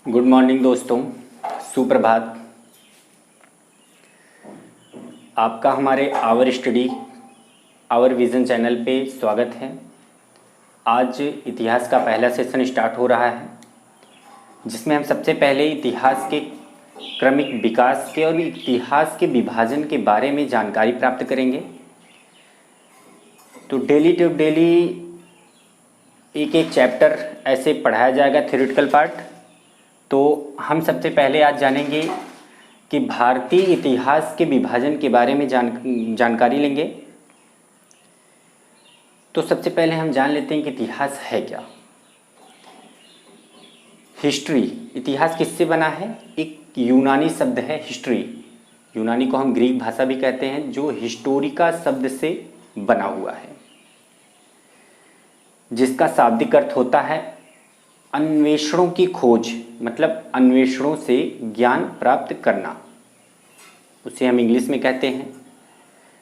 Good morning दोस्तों, सुप्रभात। आपका हमारे our study our vision channel पे स्वागत है। आज इतिहास का पहला सेशन स्टार्ट हो रहा है, जिसमें हम सबसे पहले इतिहास के क्रमिक विकास के और इतिहास के विभाजन के बारे में जानकारी प्राप्त करेंगे। तो डेली टू डेली एक एक चैप्टर ऐसे पढ़ाया जाएगा, थ्योरेटिकल पार्ट। तो हम सबसे पहले आज जानेंगे कि भारतीय इतिहास के विभाजन के बारे में जानकारी लेंगे। तो सबसे पहले हम जान लेते हैं कि इतिहास है क्या। हिस्ट्री, इतिहास किससे बना है? एक यूनानी शब्द है हिस्ट्री। यूनानी को हम ग्रीक भाषा भी कहते हैं, जो हिस्टोरिका शब्द से बना हुआ है, जिसका शाब्दिक अर्थ होता है अन्वेषणों की खोज, मतलब अन्वेषणों से ज्ञान प्राप्त करना। उसे हम इंग्लिश में कहते हैं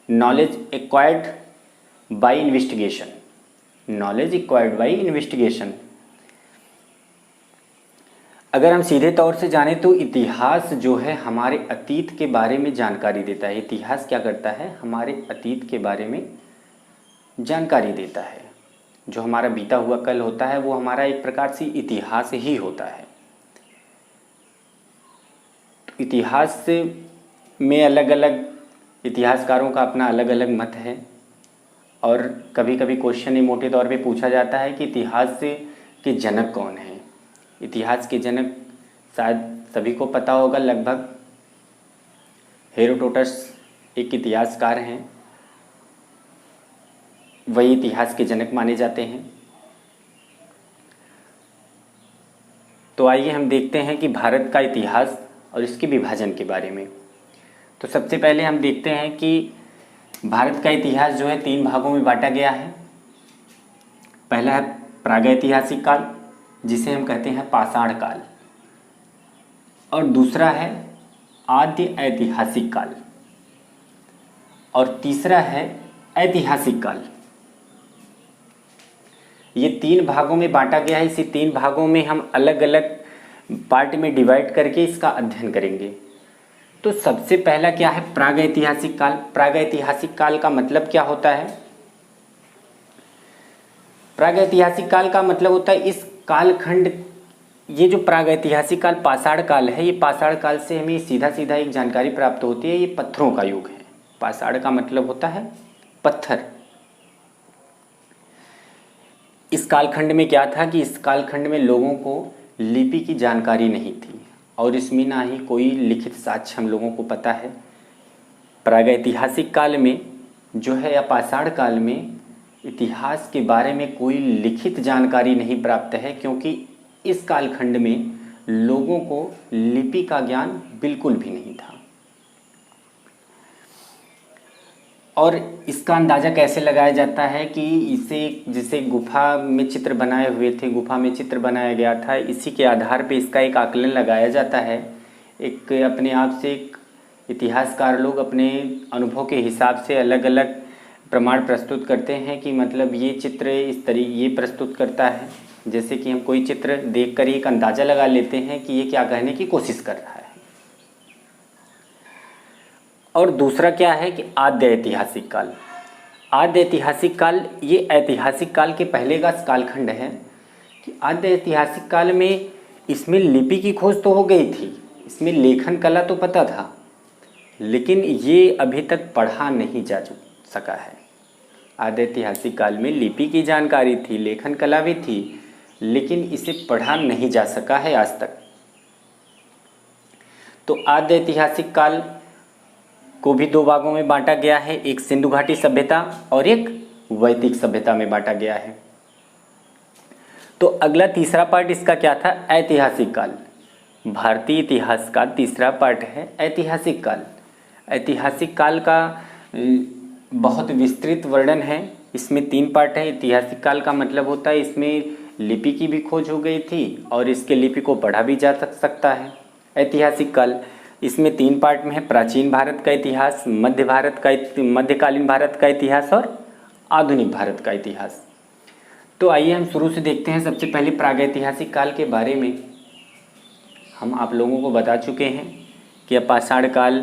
knowledge acquired by investigation. Knowledge acquired by investigation. अगर हम सीधे तौर से जानें तो इतिहास जो है हमारे अतीत के बारे में जानकारी देता है। इतिहास क्या करता है? हमारे अतीत के बारे में जानकारी देता है। जो हमारा बीता हुआ कल होता है वो हमारा एक प्रकार से इतिहास ही होता है। तो इतिहास में अलग अलग इतिहासकारों का अपना अलग अलग मत है, और कभी कभी क्वेश्चन ये मोटे तौर पे पूछा जाता है कि इतिहास के जनक कौन हैं। इतिहास के जनक शायद सभी को पता होगा लगभग। हेरोडोटस एक इतिहासकार हैं, वही इतिहास के जनक माने जाते हैं। तो आइए हम देखते हैं कि भारत का इतिहास और इसके विभाजन के बारे में। तो सबसे पहले हम देखते हैं कि भारत का इतिहास जो है 3 भागों में बांटा गया है। पहला है प्रागैतिहासिक काल, जिसे हम कहते हैं पाषाण काल, और दूसरा है आद्य ऐतिहासिक काल, और तीसरा है ऐतिहासिक काल। ये 3 भागों में बांटा गया है। इसी 3 भागों में हम अलग अलग पार्ट में डिवाइड करके इसका अध्ययन करेंगे। तो सबसे पहला क्या है? प्रागैतिहासिक काल। प्रागैतिहासिक काल का मतलब क्या होता है? प्रागैतिहासिक काल का मतलब होता है इस कालखंड, ये जो प्रागैतिहासिक काल पाषाण काल है, ये पाषाण काल से हमें सीधा सीधा एक जानकारी प्राप्त होती है, ये पत्थरों का युग है। पाषाण का मतलब होता है पत्थर। इस कालखंड में क्या था कि इस कालखंड में लोगों को लिपि की जानकारी नहीं थी, और इसमें ना ही कोई लिखित साक्ष्य हम लोगों को पता है। प्रागैतिहासिक काल में जो है या पाषाण काल में इतिहास के बारे में कोई लिखित जानकारी नहीं प्राप्त है, क्योंकि इस कालखंड में लोगों को लिपि का ज्ञान बिल्कुल भी नहीं था। और इसका अंदाज़ा कैसे लगाया जाता है कि इसे जिसे गुफा में चित्र बनाए हुए थे, गुफा में चित्र बनाया गया था, इसी के आधार पे इसका एक आकलन लगाया जाता है। एक अपने आप से एक इतिहासकार लोग अपने अनुभव के हिसाब से अलग अलग प्रमाण प्रस्तुत करते हैं कि मतलब ये चित्र इस तरीके ये प्रस्तुत करता है। जैसे कि हम कोई चित्र देखकर एक अंदाज़ा लगा लेते हैं कि ये क्या कहने की कोशिश कर रहा है। और दूसरा क्या है कि आद्य ऐतिहासिक काल। आद्य ऐतिहासिक काल ये ऐतिहासिक काल के पहले का कालखंड है कि आद्य ऐतिहासिक काल में इसमें लिपि की खोज तो हो गई थी, इसमें लेखन कला तो पता था, लेकिन ये अभी तक पढ़ा नहीं जा सका है। आद्य ऐतिहासिक काल में लिपि की जानकारी थी, लेखन कला भी थी, लेकिन इसे पढ़ा नहीं जा सका है आज तक। तो आद्य ऐतिहासिक काल को भी 2 भागों में बांटा गया है, एक सिंधु घाटी सभ्यता और एक वैदिक सभ्यता में बांटा गया है। तो अगला तीसरा पार्ट इसका क्या था? ऐतिहासिक काल। भारतीय इतिहास का तीसरा पार्ट है ऐतिहासिक काल। ऐतिहासिक काल का बहुत विस्तृत वर्णन है। इसमें 3 पार्ट है। ऐतिहासिक काल का मतलब होता है इसमें लिपि की भी खोज हो गई थी और इसके लिपि को पढ़ा भी जा सकता है। ऐतिहासिक काल इसमें 3 पार्ट में है, प्राचीन भारत का इतिहास, मध्यकालीन भारत का इतिहास और आधुनिक भारत का इतिहास। तो आइए हम शुरू से देखते हैं सबसे पहले प्रागैतिहासिक काल के बारे में। हम आप लोगों को बता चुके हैं कि पाषाण काल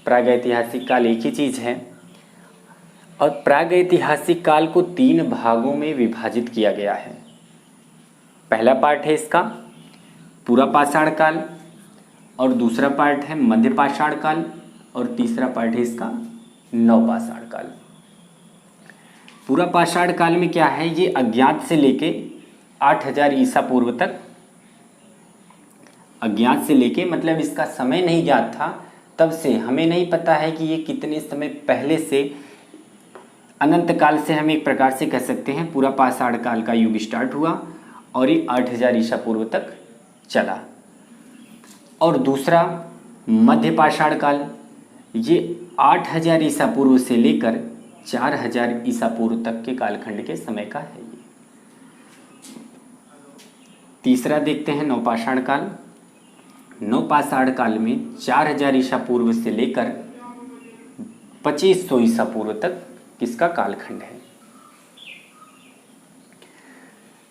प्रागैतिहासिक काल एक ही चीज़ है। और प्रागैतिहासिक काल को 3 भागों में विभाजित किया गया है। पहला पार्ट है इसका पूरा पाषाण काल, और दूसरा पार्ट है मध्य पाषाण काल, और तीसरा पार्ट है इसका नवपाषाण काल। पूरा पाषाण काल में क्या है, ये अज्ञात से लेके 8000 ईसा पूर्व तक, अज्ञात से लेके मतलब इसका समय नहीं ज्ञात था, तब से हमें नहीं पता है कि ये कितने समय पहले से, अनंत काल से हम एक प्रकार से कह सकते हैं पूरा पाषाण काल का युग स्टार्ट हुआ और ये 8000 ईसा पूर्व तक चला। और दूसरा मध्य पाषाण काल, ये 8000 ईसा पूर्व से लेकर 4000 ईसा पूर्व तक के कालखंड के समय का है ये। तीसरा देखते हैं नवपाषाण काल। नवपाषाण काल में 4000 ईसा पूर्व से लेकर 2500 ईसा पूर्व तक किसका कालखंड है।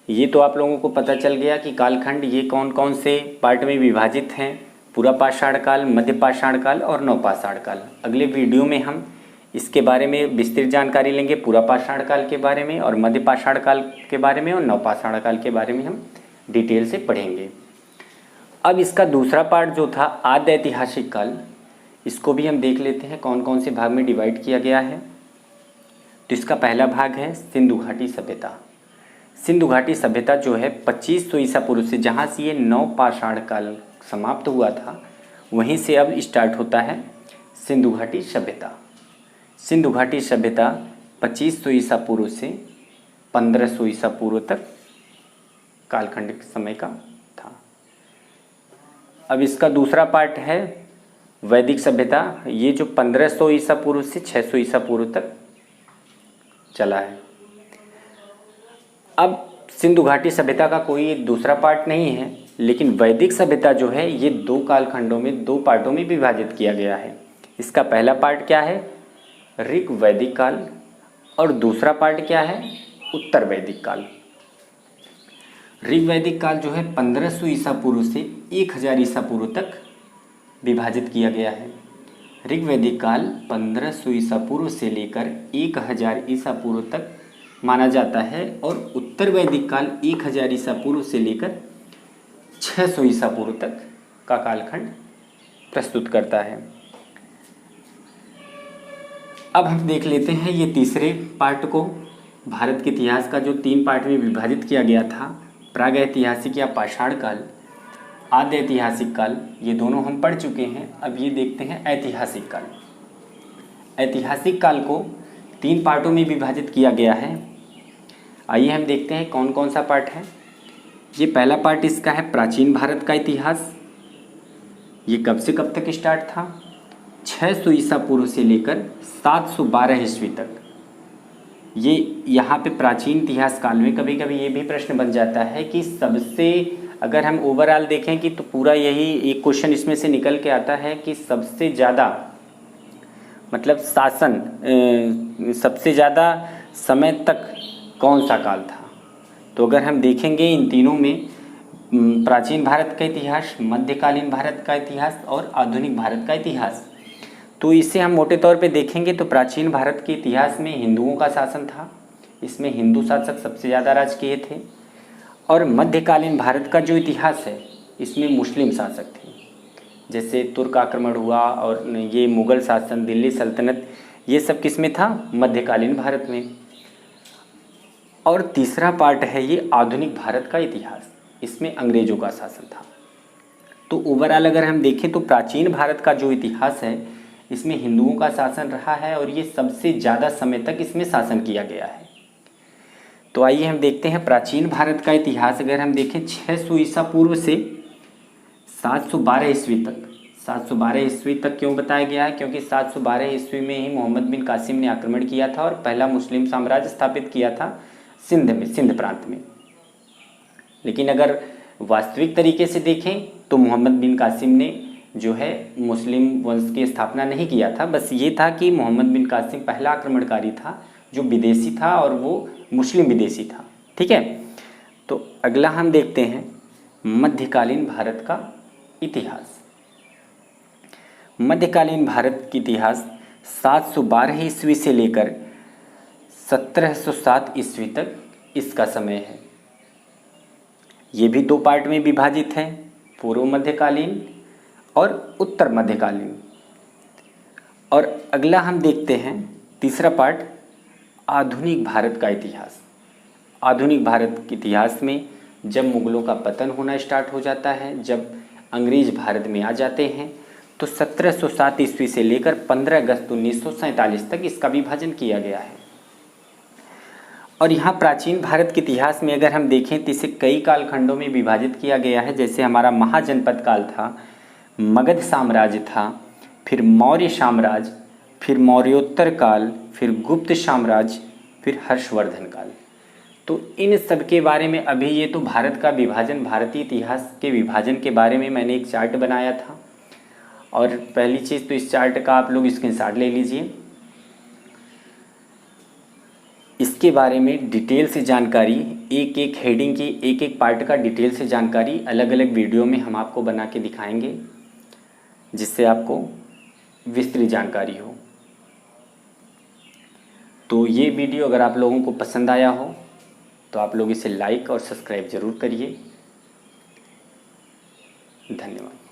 ये तो आप लोगों को पता चल गया कि कालखंड ये कौन कौन से पार्ट में विभाजित हैं, पूरा पाषाण काल, मध्य पाषाण काल और नवपाषाण काल। अगले वीडियो में हम इसके बारे में विस्तृत जानकारी लेंगे, पूरा पाषाण काल के बारे में और मध्य पाषाण काल के बारे में और नवपाषाण काल के बारे में हम डिटेल से पढ़ेंगे। अब इसका दूसरा पार्ट जो था आद्य ऐतिहासिक काल, इसको भी हम देख लेते हैं कौन कौन से भाग में डिवाइड किया गया है। तो इसका पहला भाग है सिंधु घाटी सभ्यता। सिंधु घाटी सभ्यता जो है 2500 ईसा पूर्व से, जहाँ से ये नवपाषाण काल समाप्त हुआ था, वहीं से अब स्टार्ट होता है सिंधु घाटी सभ्यता। सिंधु घाटी सभ्यता 2500 ईसा पूर्व से 1500 ईसा पूर्व तक कालखंड समय का था। अब इसका दूसरा पार्ट है वैदिक सभ्यता। ये जो 1500 ईसा पूर्व से 600 ईसा पूर्व तक चला है। अब सिंधु घाटी सभ्यता का कोई दूसरा पार्ट नहीं है, लेकिन वैदिक सभ्यता जो है ये 2 कालखंडों में, 2 पार्टों में विभाजित किया गया है। इसका पहला पार्ट क्या है, ऋग वैदिक काल, और दूसरा पार्ट क्या है, उत्तर वैदिक काल। ऋग वैदिक काल जो है 1500 ईसा पूर्व से 1000 ईसा पूर्व तक विभाजित किया गया है। ऋग वैदिक काल 1500 ईसा पूर्व से लेकर 1000 ईसा पूर्व तक माना जाता है, और उत्तर वैदिक काल 1000 ईसा पूर्व से लेकर 600 ईसा पूर्व तक का कालखंड प्रस्तुत करता है। अब हम देख लेते हैं ये तीसरे पार्ट को। भारत के इतिहास का जो 3 पार्ट में विभाजित किया गया था, प्रागैतिहासिक या पाषाण काल, आद्य ऐतिहासिक काल, ये दोनों हम पढ़ चुके हैं। अब ये देखते हैं ऐतिहासिक काल। ऐतिहासिक काल को 3 पार्टों में विभाजित किया गया है। आइए हम देखते हैं कौन कौन सा पार्ट है। ये पहला पार्ट इसका है प्राचीन भारत का इतिहास। ये कब से कब तक स्टार्ट था, 600 ईसा पूर्व से लेकर 712 ईस्वी तक। ये यहाँ पे प्राचीन इतिहास काल में कभी कभी ये भी प्रश्न बन जाता है कि सबसे, अगर हम ओवरऑल देखें कि तो पूरा यही एक क्वेश्चन इसमें से निकल के आता है कि सबसे ज़्यादा मतलब शासन, सबसे ज़्यादा समय तक कौन सा काल था। तो अगर हम देखेंगे इन तीनों में, प्राचीन भारत का इतिहास, मध्यकालीन भारत का इतिहास और आधुनिक भारत का इतिहास, तो इसे हम मोटे तौर पे देखेंगे तो प्राचीन भारत के इतिहास में हिंदुओं का शासन था, इसमें हिंदू शासक सबसे ज़्यादा राज किए थे। और मध्यकालीन भारत का जो इतिहास है इसमें मुस्लिम शासक थे, जैसे तुर्क आक्रमण हुआ और ये मुग़ल शासन, दिल्ली सल्तनत, ये सब किस में था, मध्यकालीन भारत में। और तीसरा पार्ट है ये आधुनिक भारत का इतिहास, इसमें अंग्रेज़ों का शासन था। तो ओवरऑल अगर हम देखें तो प्राचीन भारत का जो इतिहास है इसमें हिंदुओं का शासन रहा है और ये सबसे ज़्यादा समय तक इसमें शासन किया गया है। तो आइए हम देखते हैं प्राचीन भारत का इतिहास। अगर हम देखें 600 ईसा पूर्व से 712 ईस्वी तक, 712 ईस्वी तक क्यों बताया गया है, क्योंकि 712 ईस्वी में ही मोहम्मद बिन कासिम ने आक्रमण किया था और पहला मुस्लिम साम्राज्य स्थापित किया था सिंध में, सिंध प्रांत में। लेकिन अगर वास्तविक तरीके से देखें तो मोहम्मद बिन कासिम ने जो है मुस्लिम वंश की स्थापना नहीं किया था। बस ये था कि मोहम्मद बिन कासिम पहला आक्रमणकारी था जो विदेशी था और वो मुस्लिम विदेशी था। ठीक है, तो अगला हम देखते हैं मध्यकालीन भारत का इतिहास। मध्यकालीन भारत की इतिहास 712 ईस्वी से लेकर 1707 ईस्वी तक इसका समय है। ये भी 2 पार्ट में विभाजित है, पूर्व मध्यकालीन और उत्तर मध्यकालीन। और अगला हम देखते हैं तीसरा पार्ट, आधुनिक भारत का इतिहास। आधुनिक भारत के इतिहास में जब मुगलों का पतन होना स्टार्ट हो जाता है, जब अंग्रेज भारत में आ जाते हैं, तो 1707 ईस्वी से लेकर 15 अगस्त 1947 तक इसका विभाजन किया गया है। और यहाँ प्राचीन भारत के इतिहास में अगर हम देखें तो इसे कई कालखंडों में विभाजित किया गया है। जैसे हमारा महाजनपद काल था, मगध साम्राज्य था, फिर मौर्य साम्राज्य, फिर मौर्योत्तर काल, फिर गुप्त साम्राज्य, फिर हर्षवर्धन काल। तो इन सब के बारे में अभी ये तो भारत का विभाजन, भारतीय इतिहास के विभाजन के बारे में मैंने एक चार्ट बनाया था। और पहली चीज़ तो इस चार्ट का आप लोग स्क्रीनशॉट ले लीजिए। इसके बारे में डिटेल से जानकारी, एक एक हेडिंग की, एक एक पार्ट का डिटेल से जानकारी अलग अलग वीडियो में हम आपको बना के दिखाएंगे, जिससे आपको विस्तृत जानकारी हो। तो ये वीडियो अगर आप लोगों को पसंद आया हो तो आप लोग इसे लाइक और सब्सक्राइब ज़रूर करिए। धन्यवाद।